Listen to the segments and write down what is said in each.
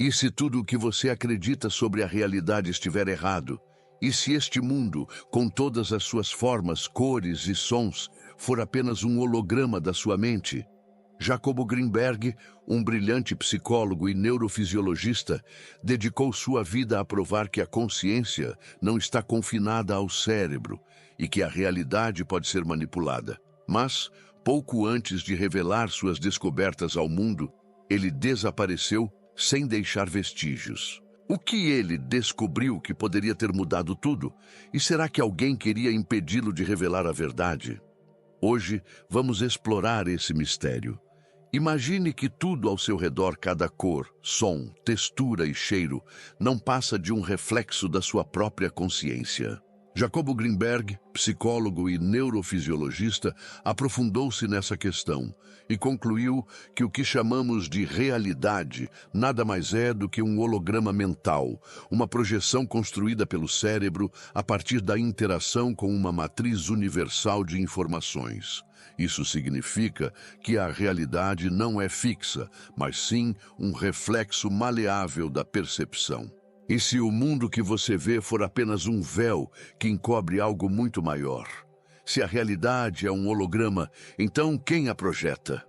E se tudo o que você acredita sobre a realidade estiver errado? E se este mundo, com todas as suas formas, cores e sons, for apenas um holograma da sua mente? Jacobo Greenberg, um brilhante psicólogo e neurofisiologista, dedicou sua vida a provar que a consciência não está confinada ao cérebro e que a realidade pode ser manipulada. Mas, pouco antes de revelar suas descobertas ao mundo, ele desapareceu sem deixar vestígios. O que ele descobriu que poderia ter mudado tudo? E será que alguém queria impedi-lo de revelar a verdade? Hoje, vamos explorar esse mistério. Imagine que tudo ao seu redor, cada cor, som, textura e cheiro, não passa de um reflexo da sua própria consciência. Jacobo Greenberg, psicólogo e neurofisiologista, aprofundou-se nessa questão e concluiu que o que chamamos de realidade nada mais é do que um holograma mental, uma projeção construída pelo cérebro a partir da interação com uma matriz universal de informações. Isso significa que a realidade não é fixa, mas sim um reflexo maleável da percepção. E se o mundo que você vê for apenas um véu que encobre algo muito maior? Se a realidade é um holograma, então quem a projeta?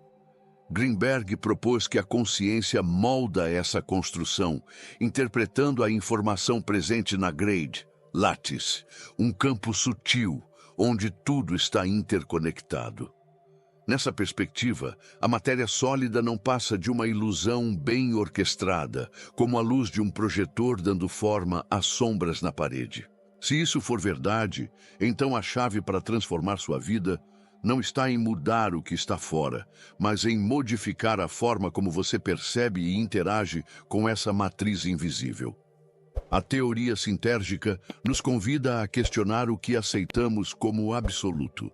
Greenberg propôs que a consciência molda essa construção, interpretando a informação presente na grade, lattice, um campo sutil, onde tudo está interconectado. Nessa perspectiva, a matéria sólida não passa de uma ilusão bem orquestrada, como a luz de um projetor dando forma às sombras na parede. Se isso for verdade, então a chave para transformar sua vida não está em mudar o que está fora, mas em modificar a forma como você percebe e interage com essa matriz invisível. A teoria sintérgica nos convida a questionar o que aceitamos como absoluto.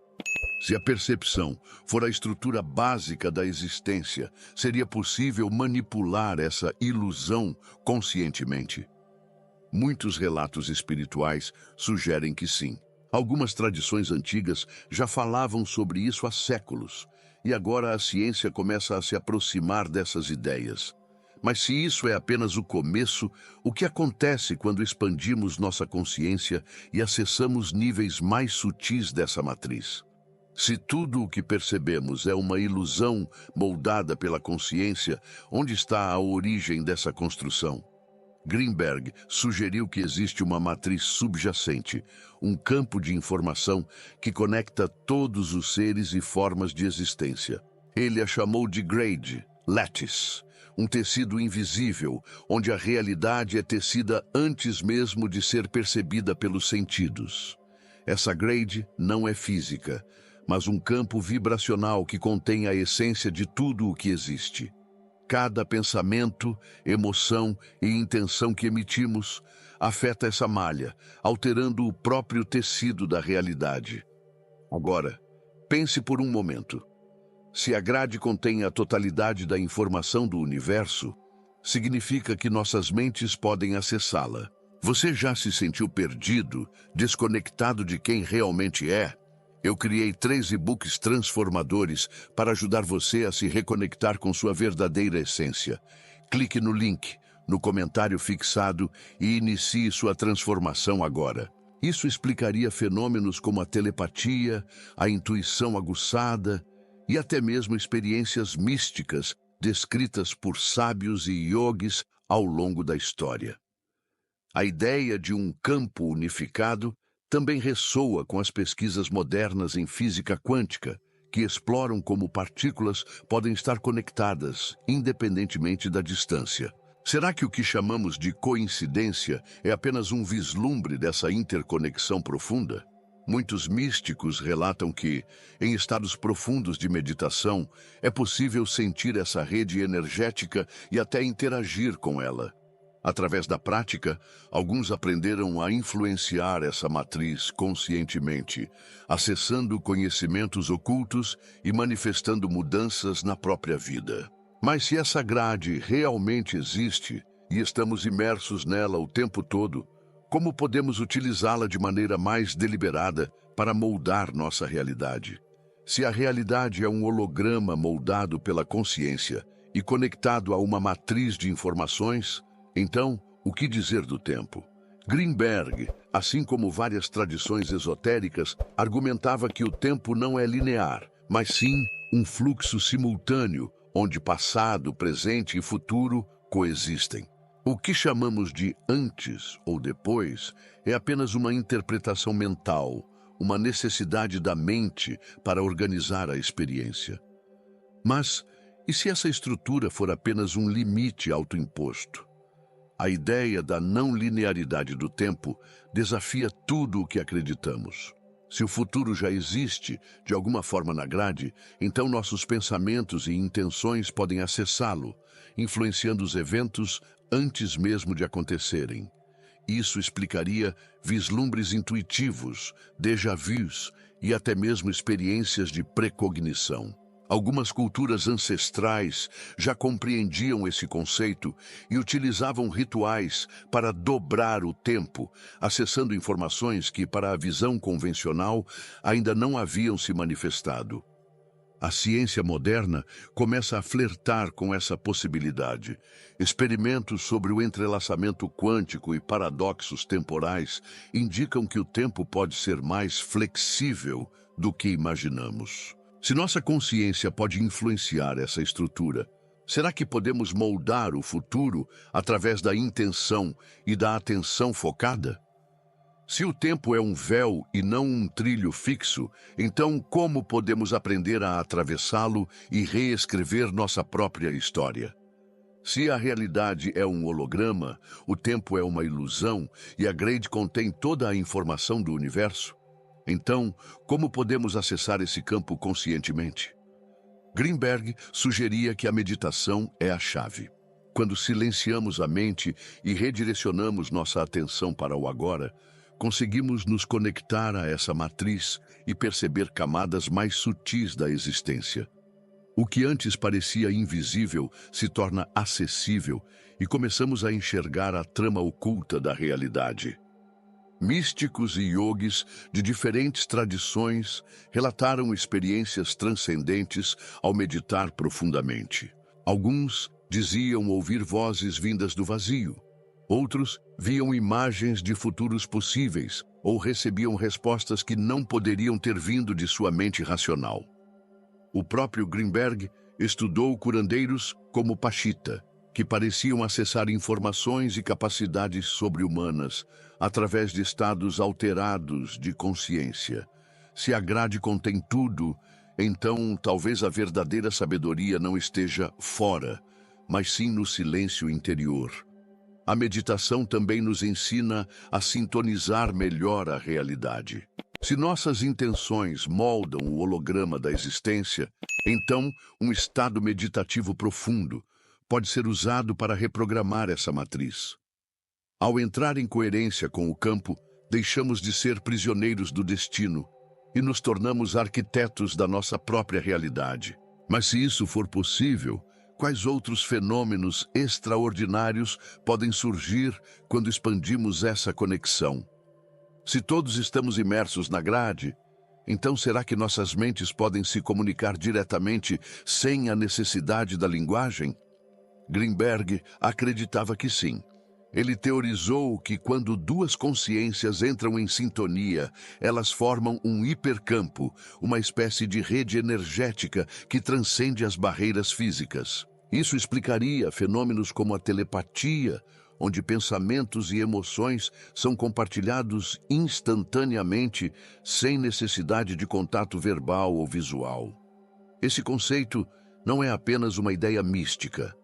Se a percepção for a estrutura básica da existência, seria possível manipular essa ilusão conscientemente? Muitos relatos espirituais sugerem que sim. Algumas tradições antigas já falavam sobre isso há séculos, e agora a ciência começa a se aproximar dessas ideias. Mas se isso é apenas o começo, o que acontece quando expandimos nossa consciência e acessamos níveis mais sutis dessa matriz? Se tudo o que percebemos é uma ilusão moldada pela consciência, onde está a origem dessa construção? Greenberg sugeriu que existe uma matriz subjacente, um campo de informação que conecta todos os seres e formas de existência. Ele a chamou de grade, lattice, um tecido invisível, onde a realidade é tecida antes mesmo de ser percebida pelos sentidos. Essa grade não é física, mas um campo vibracional que contém a essência de tudo o que existe. Cada pensamento, emoção e intenção que emitimos afeta essa malha, alterando o próprio tecido da realidade. Agora, pense por um momento. Se a grade contém a totalidade da informação do universo, significa que nossas mentes podem acessá-la. Você já se sentiu perdido, desconectado de quem realmente é? Eu criei 3 e-books transformadores para ajudar você a se reconectar com sua verdadeira essência. Clique no link, no comentário fixado e inicie sua transformação agora. Isso explicaria fenômenos como a telepatia, a intuição aguçada e até mesmo experiências místicas descritas por sábios e yogis ao longo da história. A ideia de um campo unificado também ressoa com as pesquisas modernas em física quântica, que exploram como partículas podem estar conectadas, independentemente da distância. Será que o que chamamos de coincidência é apenas um vislumbre dessa interconexão profunda? Muitos místicos relatam que, em estados profundos de meditação, é possível sentir essa rede energética e até interagir com ela. Através da prática, alguns aprenderam a influenciar essa matriz conscientemente, acessando conhecimentos ocultos e manifestando mudanças na própria vida. Mas se essa grade realmente existe e estamos imersos nela o tempo todo, como podemos utilizá-la de maneira mais deliberada para moldar nossa realidade? Se a realidade é um holograma moldado pela consciência e conectado a uma matriz de informações, Então, o que dizer do tempo? Greenberg, assim como várias tradições esotéricas, argumentava que o tempo não é linear, mas sim um fluxo simultâneo, onde passado, presente e futuro coexistem. O que chamamos de antes ou depois é apenas uma interpretação mental, uma necessidade da mente para organizar a experiência. Mas, e se essa estrutura for apenas um limite autoimposto? A ideia da não linearidade do tempo desafia tudo o que acreditamos. Se o futuro já existe, de alguma forma na grade, então nossos pensamentos e intenções podem acessá-lo, influenciando os eventos antes mesmo de acontecerem. Isso explicaria vislumbres intuitivos, déjà-vus e até mesmo experiências de precognição. Algumas culturas ancestrais já compreendiam esse conceito e utilizavam rituais para dobrar o tempo, acessando informações que, para a visão convencional, ainda não haviam se manifestado. A ciência moderna começa a flertar com essa possibilidade. Experimentos sobre o entrelaçamento quântico e paradoxos temporais indicam que o tempo pode ser mais flexível do que imaginamos. Se nossa consciência pode influenciar essa estrutura, será que podemos moldar o futuro através da intenção e da atenção focada? Se o tempo é um véu e não um trilho fixo, então como podemos aprender a atravessá-lo e reescrever nossa própria história? Se a realidade é um holograma, o tempo é uma ilusão e a grade contém toda a informação do universo, então, como podemos acessar esse campo conscientemente? Greenberg sugeria que a meditação é a chave. Quando silenciamos a mente e redirecionamos nossa atenção para o agora, conseguimos nos conectar a essa matriz e perceber camadas mais sutis da existência. O que antes parecia invisível se torna acessível e começamos a enxergar a trama oculta da realidade. Místicos e yogis de diferentes tradições relataram experiências transcendentes ao meditar profundamente. Alguns diziam ouvir vozes vindas do vazio. Outros viam imagens de futuros possíveis ou recebiam respostas que não poderiam ter vindo de sua mente racional. O próprio Greenberg estudou curandeiros como Pachita, que pareciam acessar informações e capacidades sobre-humanas através de estados alterados de consciência. Se a grade contém tudo, então talvez a verdadeira sabedoria não esteja fora, mas sim no silêncio interior. A meditação também nos ensina a sintonizar melhor a realidade. Se nossas intenções moldam o holograma da existência, então um estado meditativo profundo pode ser usado para reprogramar essa matriz. Ao entrar em coerência com o campo, deixamos de ser prisioneiros do destino e nos tornamos arquitetos da nossa própria realidade. Mas se isso for possível, quais outros fenômenos extraordinários podem surgir quando expandimos essa conexão? Se todos estamos imersos na grade, então será que nossas mentes podem se comunicar diretamente sem a necessidade da linguagem? Greenberg acreditava que sim. Ele teorizou que quando duas consciências entram em sintonia, elas formam um hipercampo, uma espécie de rede energética que transcende as barreiras físicas. Isso explicaria fenômenos como a telepatia, onde pensamentos e emoções são compartilhados instantaneamente, sem necessidade de contato verbal ou visual. Esse conceito não é apenas uma ideia mística.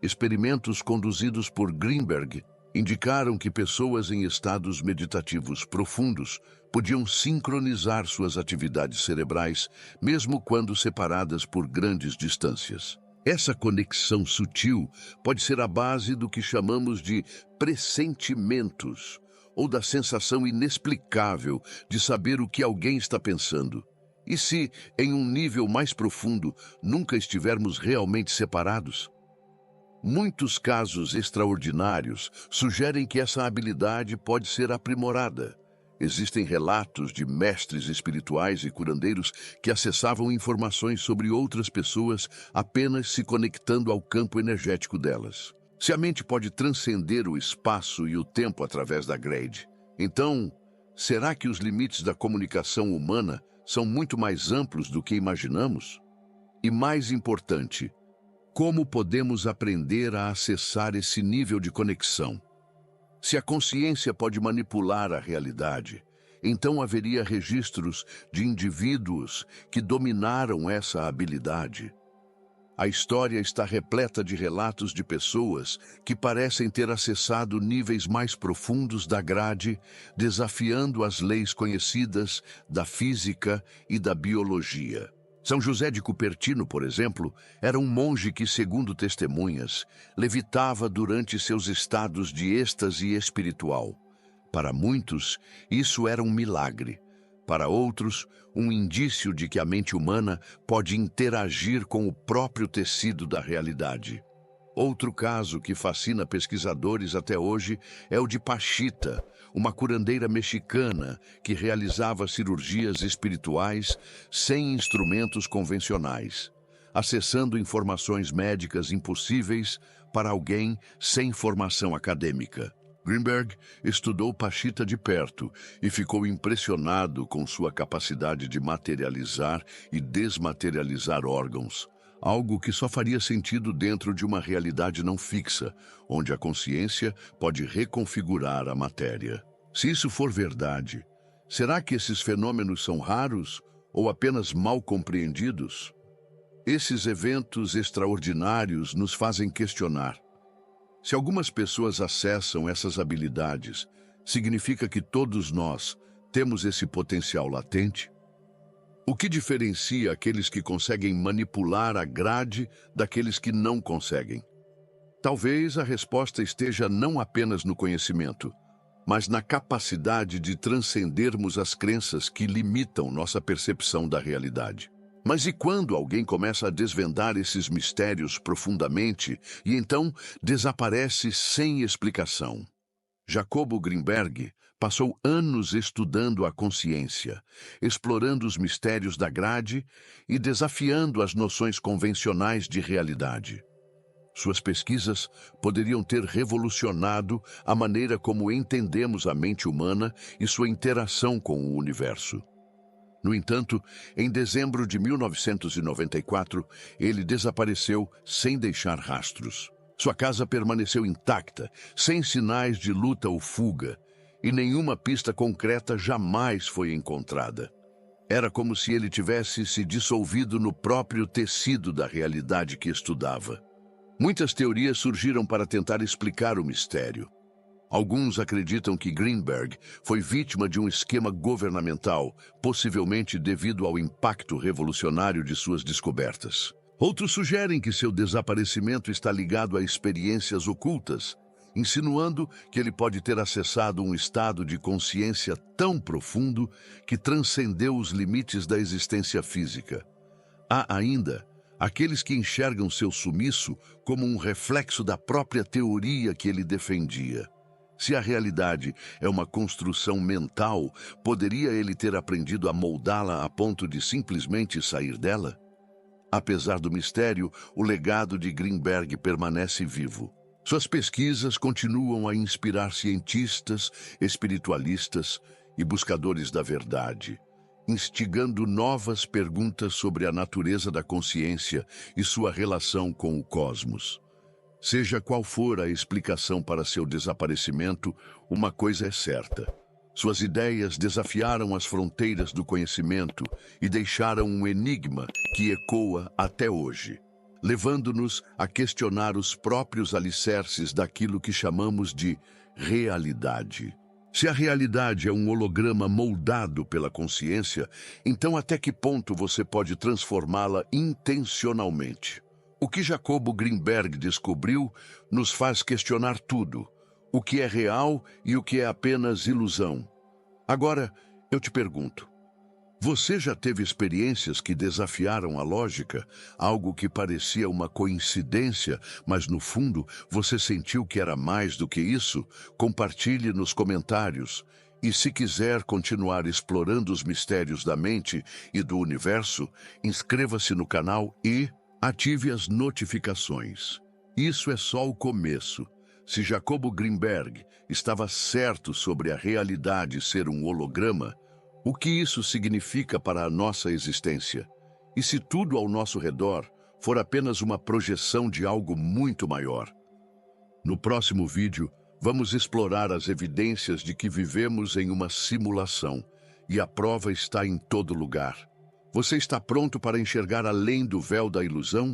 Experimentos conduzidos por Greenberg indicaram que pessoas em estados meditativos profundos podiam sincronizar suas atividades cerebrais, mesmo quando separadas por grandes distâncias. Essa conexão sutil pode ser a base do que chamamos de pressentimentos, ou da sensação inexplicável de saber o que alguém está pensando. E se, em um nível mais profundo, nunca estivermos realmente separados? Muitos casos extraordinários sugerem que essa habilidade pode ser aprimorada. Existem relatos de mestres espirituais e curandeiros que acessavam informações sobre outras pessoas apenas se conectando ao campo energético delas. Se a mente pode transcender o espaço e o tempo através da grade, então, será que os limites da comunicação humana são muito mais amplos do que imaginamos? E mais importante, como podemos aprender a acessar esse nível de conexão? Se a consciência pode manipular a realidade, então haveria registros de indivíduos que dominaram essa habilidade. A história está repleta de relatos de pessoas que parecem ter acessado níveis mais profundos da grade, desafiando as leis conhecidas da física e da biologia. São José de Cupertino, por exemplo, era um monge que, segundo testemunhas, levitava durante seus estados de êxtase espiritual. Para muitos, isso era um milagre. Para outros, um indício de que a mente humana pode interagir com o próprio tecido da realidade. Outro caso que fascina pesquisadores até hoje é o de Pachita, uma curandeira mexicana que realizava cirurgias espirituais sem instrumentos convencionais, acessando informações médicas impossíveis para alguém sem formação acadêmica. Greenberg estudou Pachita de perto e ficou impressionado com sua capacidade de materializar e desmaterializar órgãos, algo que só faria sentido dentro de uma realidade não fixa, onde a consciência pode reconfigurar a matéria. Se isso for verdade, será que esses fenômenos são raros ou apenas mal compreendidos? Esses eventos extraordinários nos fazem questionar. Se algumas pessoas acessam essas habilidades, significa que todos nós temos esse potencial latente? O que diferencia aqueles que conseguem manipular a grade daqueles que não conseguem? Talvez a resposta esteja não apenas no conhecimento, mas na capacidade de transcendermos as crenças que limitam nossa percepção da realidade. Mas e quando alguém começa a desvendar esses mistérios profundamente e então desaparece sem explicação? Jacobo Greenberg passou anos estudando a consciência, explorando os mistérios da grade e desafiando as noções convencionais de realidade. Suas pesquisas poderiam ter revolucionado a maneira como entendemos a mente humana e sua interação com o universo. No entanto, em dezembro de 1994, ele desapareceu sem deixar rastros. Sua casa permaneceu intacta, sem sinais de luta ou fuga, e nenhuma pista concreta jamais foi encontrada. Era como se ele tivesse se dissolvido no próprio tecido da realidade que estudava. Muitas teorias surgiram para tentar explicar o mistério. Alguns acreditam que Greenberg foi vítima de um esquema governamental, possivelmente devido ao impacto revolucionário de suas descobertas. Outros sugerem que seu desaparecimento está ligado a experiências ocultas, insinuando que ele pode ter acessado um estado de consciência tão profundo que transcendeu os limites da existência física. Há ainda aqueles que enxergam seu sumiço como um reflexo da própria teoria que ele defendia. Se a realidade é uma construção mental, poderia ele ter aprendido a moldá-la a ponto de simplesmente sair dela? Apesar do mistério, o legado de Greenberg permanece vivo. Suas pesquisas continuam a inspirar cientistas, espiritualistas e buscadores da verdade, instigando novas perguntas sobre a natureza da consciência e sua relação com o cosmos. Seja qual for a explicação para seu desaparecimento, uma coisa é certa. Suas ideias desafiaram as fronteiras do conhecimento e deixaram um enigma que ecoa até hoje, levando-nos a questionar os próprios alicerces daquilo que chamamos de realidade. Se a realidade é um holograma moldado pela consciência, então até que ponto você pode transformá-la intencionalmente? O que Jacobo Greenberg descobriu nos faz questionar tudo, o que é real e o que é apenas ilusão. Agora, eu te pergunto, você já teve experiências que desafiaram a lógica, algo que parecia uma coincidência, mas no fundo você sentiu que era mais do que isso? Compartilhe nos comentários. E se quiser continuar explorando os mistérios da mente e do universo, inscreva-se no canal e ative as notificações. Isso é só o começo. Se Jacobo Greenberg estava certo sobre a realidade ser um holograma, o que isso significa para a nossa existência? E se tudo ao nosso redor for apenas uma projeção de algo muito maior? No próximo vídeo, vamos explorar as evidências de que vivemos em uma simulação e a prova está em todo lugar. Você está pronto para enxergar além do véu da ilusão?